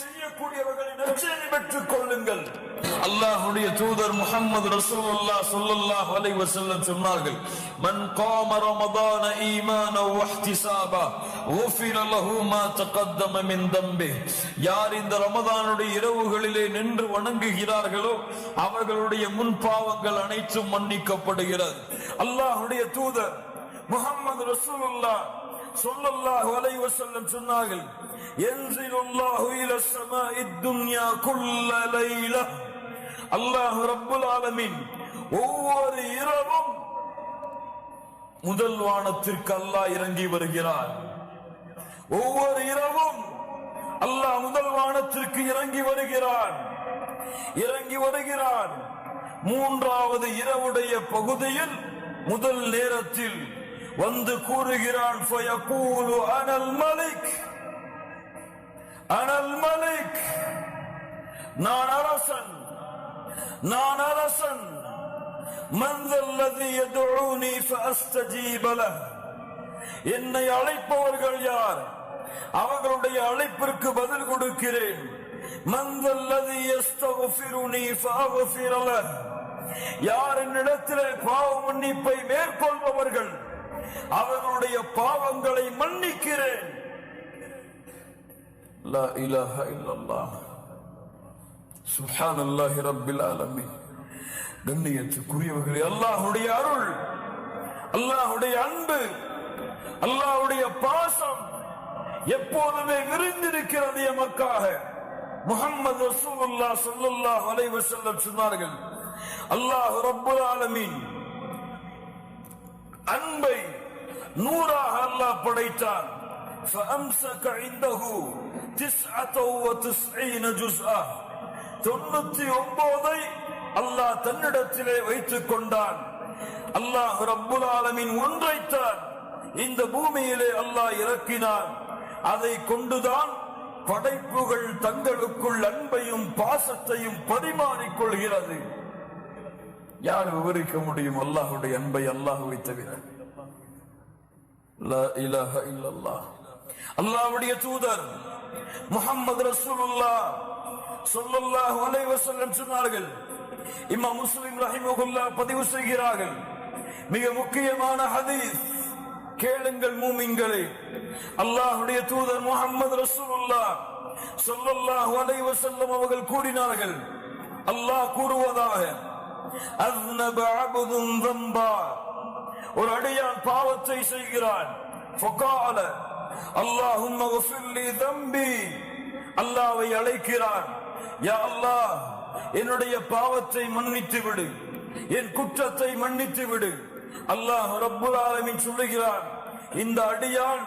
செய்யக்கூடியவர்களை நற்செய்தி பெற்றுக் கொள்ளுங்கள். அல்லாஹ்வுடைய தூதர் முஹம்மது ரசூலுல்லாஹ் ஸல்லல்லாஹு அலைஹி வஸல்லம் சொன்னார்கள், மன் காம ரமதான ஈமானன் வ இஹ்திசாபா குஃபிர லஹு மா தகத்தம மின் தம்பிஹி. யார் இந்த ரமதானுடைய இரவுகளிலே நின்று வணங்குகிறார்களோ அவர்களுடைய முன் பாவங்கள் அனைத்தும் மன்னிக்கப்படுகிறது. அல்லாஹ்வுடைய தூதர் முஹம்மது ரசூலுல்லாஹ் ஸல்லல்லாஹு அலைஹி வஸல்லம் சொன்னார்கள், யன்ஸிலுல்லாஹு இலா ஸமாஇத் துன்யா குல்ல லைலா. அல்லாஹ் ரப்புல் ஆலமீன் ஒவ்வொரு இரவும் முதல் வானத்திற்கு அல்லாஹ் இறங்கி வருகிறார். ஒவ்வொரு இரவும் அல்லாஹ் முதல் வானத்திற்கு இறங்கி வருகிறார். மூன்றாவது இரவுடைய பகுதியில் முதல் நேரத்தில் வந்து கூறுகிறான், ஃபயகூலு அனல் மலிக், அனல் மலிக், நான் அரசன். மன் தல்லதி யதுஊனி ஃபஅஸ்தஜீப லஹ். என்னை அழைப்பவர்கள் யார்? அவர்களுடைய அழைப்பிற்கு பதில் கொடுக்கிறேன். மன் தல்லதி யஸ்தக்ஃபிருனி ஃபஅக்ஃபிர லஹ். யார் என்னிடத்திலே பாவ மன்னிப்பை மேற்கொள்பவர்கள் அவர்களுடைய பாவங்களை மன்னிக்கிறேன். லா இலாஹ இல்லல்லாஹ் சுப்ஹானல்லாஹி ரப்பில் ஆலமீன். கண்ணியத்துக்குரியவர்களே, அல்லாஹ்வுடைய அருள், அல்லாஹ்வுடைய அன்பு, அல்லாஹ்வுடைய பாசம் எப்போதுமே விரிந்திருக்கிறது எமக்காக. முஹம்மது ரசூலுல்லாஹ் ஸல்லல்லாஹு அலைஹி வஸல்லம் சொன்னார்கள், அல்லாஹ் ரப்புல் ஆலமீன் அன்பை நூறாக அல்லாஹ் படைத்தான். فأمسك عنده 99 جزءا. 99 அல்லாஹ் தன்னிடத்திலே வைத்துக் கொண்டான். அல்லாஹ் ரப்புல் ஆலமீன் ஒன்றைத்தான் இந்த பூமியிலே அல்லாஹ் இறக்கினான். அதை கொண்டுதான் படைப்புகள் தங்களுக்குள் அன்பையும் பாசத்தையும் பரிமாறிக்கொள்கிறது. யார் விவரிக்க முடியும் அல்லாஹ்வுடைய அன்பை? அல்லாஹ்வை தவிர. லா இலாஹ இல்லல்லாஹ். அல்லாஹ்வுடைய தூதர் முஹம்மது ரசூலுல்லாஹ் ஸல்லல்லாஹு அலைஹி வஸல்லம் சொன்னார்கள், இமாம் முஸ்லிம் ரஹிமஹுல்லாஹ் பதிவு செய்கிறார்கள், மிக முக்கியமான ஹதீஸ், கேளுங்கள் மூமின்களே. அல்லாஹ்வுடைய தூதர் முஹம்மது ரசூலுல்லாஹ் ஸல்லல்லாஹு அலைஹி வஸல்லம் அவர்கள் கூறினார்கள், அல்லாஹ் கூறுவதாக, அஸ்னப அப்துன் ذنبا. ஒரு அடியான் பாவத்தை செய்கிறான். ஃபகால அல்லாஹும்ம க்ஃபிர் லி ذنبي. அல்லாஹ்வை அழைக்கிறான், யா அல்லாஹ் என்னுடைய பாவத்தை மன்னித்து விடு, என் குற்றத்தை மன்னித்து விடு. அல்லாஹ் ரப்புல் ஆலமீன் சொல்லுகிறான், இந்த அடியான்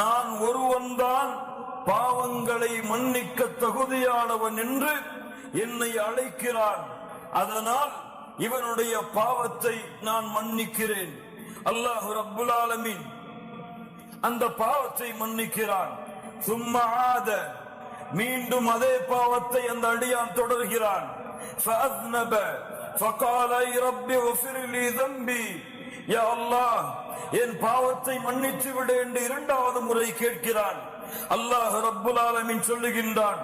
நான் ஒருவன்தான் பாவங்களை மன்னிக்க தகுதியானவன் என்று என்னை அழைக்கிறான், அதனால் இவனுடைய பாவத்தை நான் மன்னிக்கிறேன். அல்லாஹ் ரப்புல் ஆலமீன் அந்த பாவத்தை மன்னிக்கிறான். சும்மா ஆத, மீண்டும் அதே பாவத்தை அந்த அடியான் தொடர்கிறான். ஃபஅஸ்னப ஃபகால ரப்பி க்ஃபிர் லி ذنبي. யா அல்லாஹ் என் பாவத்தை மன்னித்து விடு என்று இரண்டாவது முறை கேட்கிறான். அல்லாஹ் ரப்புல் ஆலமீன் சொல்லுகின்றான்,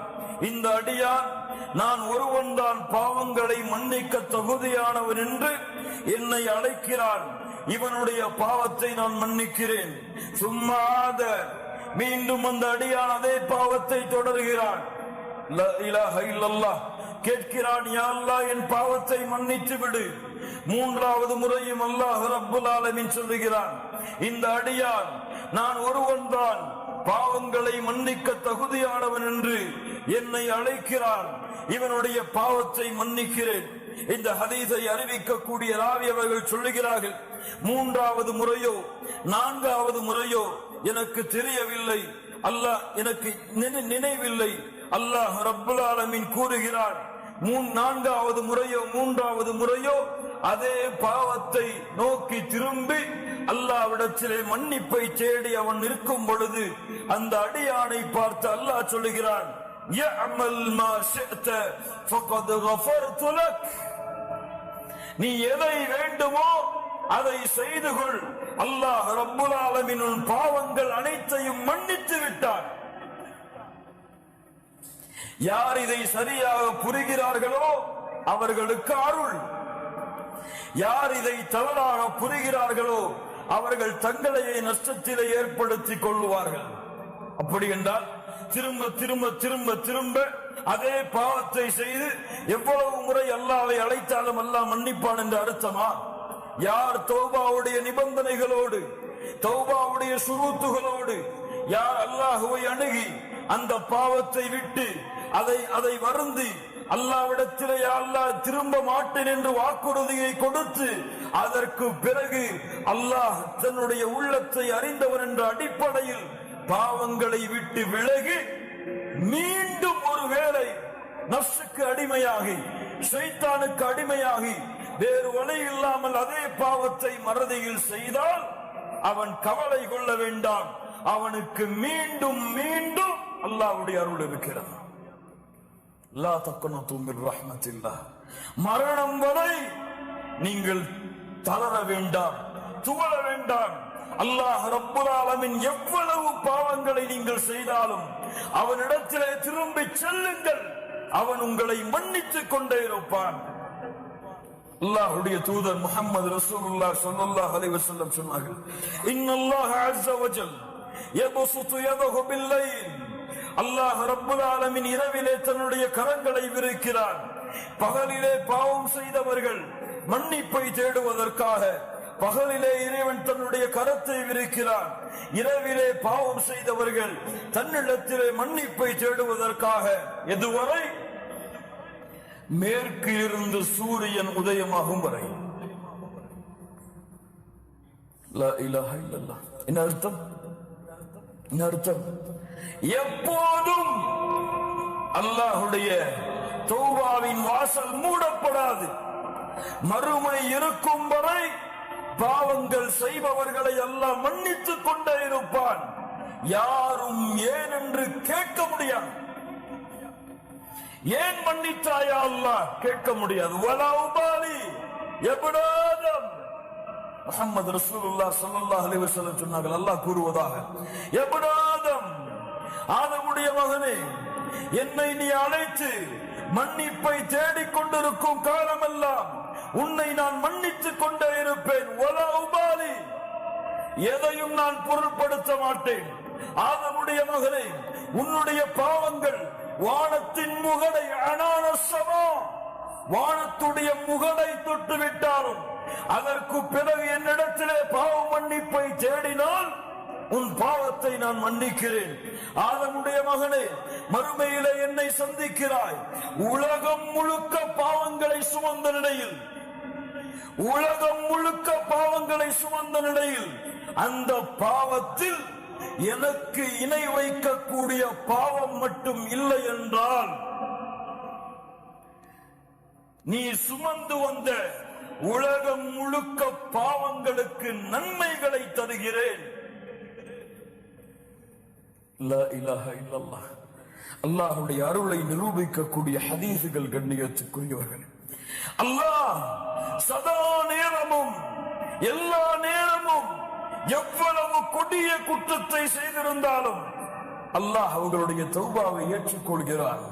இந்த அடியான் நான் ஒருவன்தான் பாவங்களை மன்னிக்க தகுதியானவன் என்று என்னை அழைக்கிறான், இவனுடைய பாவத்தை நான் மன்னிக்கிறேன். சும்மா ஆத, மீண்டும் அந்த அடியான் அதே பாவத்தை தொடர்கிறான். லா இலாஹ இல்லல்லாஹ் கேட்கிறான், யா அல்லாஹ் என் பாவத்தை மன்னித்து விடு. மூன்றாவது முறையும் அல்லாஹ் ரப்புல் ஆலமீன் சொல்லுகிறான், இந்த அடியான் நான் ஒருவன்தான் பாவங்களை மன்னிக்க தகுதியானவன் என்று என்னை அழைக்கிறான், இவனுடைய பாவத்தை மன்னிக்கிறேன். இந்த ஹதீஸை அறிவிக்கக்கூடிய ராவி அவர்கள் சொல்லுகிறார்கள், மூன்றாவது முறையோ நான்காவது முறையோ எனக்கு தெரியவில்லை, அல்லாஹ் எனக்கு நினைவில்லை. அல்லாஹ் ரப்புல் ஆலமீன் கூறுகிறான், நான்காவது முறையோ மூன்றாவது முறையோ அதே பாவத்தை நோக்கி திரும்பி அல்லாஹ்விடத்திலே மன்னிப்பை தேடி அவன் நிற்கும் பொழுது அந்த அடியானை பார்த்து அல்லாஹ் சொல்லுகிறான், யஅமல் மா ஷிஅத ஃபகத் கஃபர்து லக். நீ எதை வேண்டுமோ அதை செய்து கொள், அல்லாஹ் ரப்புல் ஆலமீன் உன் பாவங்கள் அனைத்தையும் மன்னித்து விட்டான். யார் இதை சரியாக புரிகிறார்களோ அவர்களுக்கு அருள், யார் இதை தவறாக புரிகிறார்களோ அவர்கள் தங்களையே நஷ்டத்திலே ஏற்படுத்திக் கொள்வார்கள். அப்படி என்றால் திரும்ப திரும்ப திரும்ப திரும்ப அதே பாவத்தை செய்து எவ்வளவு முறை அல்லாஹ்வை அழைத்தாலும் அல்லாஹ் மன்னிப்பான் என்று அர்த்தமா? யார் தௌபாவுடைய நிபந்தனைகளோடு, தௌபாவுடைய சுரூத்துகளோடு யார் அல்லாஹ்வை அணுகி அந்த பாவத்தை விட்டு அதை வருந்தி அல்லாஹ்விடத்திலே அல்லாஹ் திரும்ப மாட்டேன் என்று வாக்குறுதியை கொடுத்து அதற்கு பிறகு அல்லாஹ் தன்னுடைய உள்ளத்தை அறிந்தவர் என்ற அடிப்படையில் பாவங்களை விட்டு விலகி மீண்டும் ஒருவேளை நஃப்ஸுக்கு அடிமையாகி ஷைத்தானுக்கு அடிமையாகி வேறு வழி இல்லாமல் அதே பாவத்தை மறதியில் செய்தால் அவன் கவலை கொள்ள வேண்டாம், அவனுக்கு மீண்டும் மீண்டும் அல்லாஹ்வுடைய அருள் இருக்கிறது. லா தக்னது மின் ரஹ்மத்தில்லாஹ், மரணம் வரை நீங்கள் தளர வேண்டாம், துவள வேண்டாம். அல்லாஹ் ரப்புல் ஆலமீன் எவ்வளவு பாவங்களை நீங்கள் செய்தாலும் அவனிடத்திலே திரும்பி செல்லுங்கள், அவன் உங்களை மன்னித்துக் கொண்டே இருப்பான். அல்லாஹ்வுடைய தூதர் முஹம்மது ரசூலுல்லாஹ் ஸல்லல்லாஹு அலைஹி வஸல்லம் சொன்னார்கள், இன்னல்லாஹ அஸ்ஸ வஜல் யபசுது யதஹு பில்லைல், அல்லாஹ் ரப்புல் ஆலமீன் இரவிலே தன்னுடைய கரங்களை விரிக்கிறான். பகலிலே பாவம் செய்தவர்கள் மன்னிப்பை தேடுவதற்காக பகலிலே இறைவன் தன்னுடைய கரத்தை விரிக்கிறான், இரவிலே பாவம் செய்தவர்கள் தன்னிடத்திலே மன்னிப்பை தேடுவதற்காக. எதுவரை? மேற்கிலிருந்து சூரியன் உதயமாகும் வரை. லா இலாஹ இல்லல்லாஹ். என்ன அர்த்தம்? என்ன அர்த்தம்? எப்போதும் அல்லாஹ்வுடைய தௌபாவின் வாசல் மூடப்படாது. மறுமை இருக்கும் வரை பாவங்கள் செய்பவர்களை அல்லாஹ் மன்னித்துக் கொண்டே இருப்பான். யாரும் ஏன் என்று கேட்க முடியாது. ஏன் மன்னித்தாயா அல்லாஹ் கேட்க முடியாது. வலா உபாலி இப்னு ஆதம், முஹம்மது ரசூலுல்லாஹ் ஸல்லல்லாஹு அலைஹி வஸல்லம் சொன்னார்கள், அல்லாஹ் கூறுவதாக, இப்னு ஆதம், ஆதமுடைய மகனே, என்னை நீ அழைத்து மன்னிப்பை தேடிக் கொண்டிருக்கும் காலமெல்லாம் உன்னை நான் மன்னித்துக் கொண்டே இருப்பேன். வலா உபாலி, எதையும் நான் பொருட்படுத்த மாட்டேன். ஆதமுடைய மகனே, உன்னுடைய பாவங்கள் வானத்தின் முகடை அனானசமோ, வானத்துடைய முகடை தொட்டு விட்டாலும் அதற்கு பிறகு என்னிடத்திலே பாவ மன்னிப்பை தேடினால் உன் பாவத்தை நான் மன்னிக்கிறேன். ஆதமுடைய மகனே, மறுமையிலே என்னை சந்திக்கிறாய். உலகம் முழுக்க பாவங்களை சுமந்த நிலையில், உலகம் முழுக்க பாவங்களை சுமந்த நிலையில் அந்த பாவத்தில் எனக்கு இணை வைக்கக்கூடிய பாவம் மட்டும் இல்லை என்றால் நீ சுமந்து வந்த உலகம் முழுக்க பாவங்களுக்கு நன்மைகளை தருகிறேன். லா இலாஹ இல்லல்லாஹ். அல்லாஹ்வுடைய அருளை நிரூபிக்கக்கூடிய ஹதீஸுகள் கண்ணியத்துக்குரியவர்கள். அல்லாஹ் சதா நேரமும் எல்லா நேரமும் எவ்வளவு கொடிய குற்றத்தை செய்திருந்தாலும் அல்லாஹ் அவர்களுடைய தௌபாவை ஏற்றுக்கொள்கிறார்.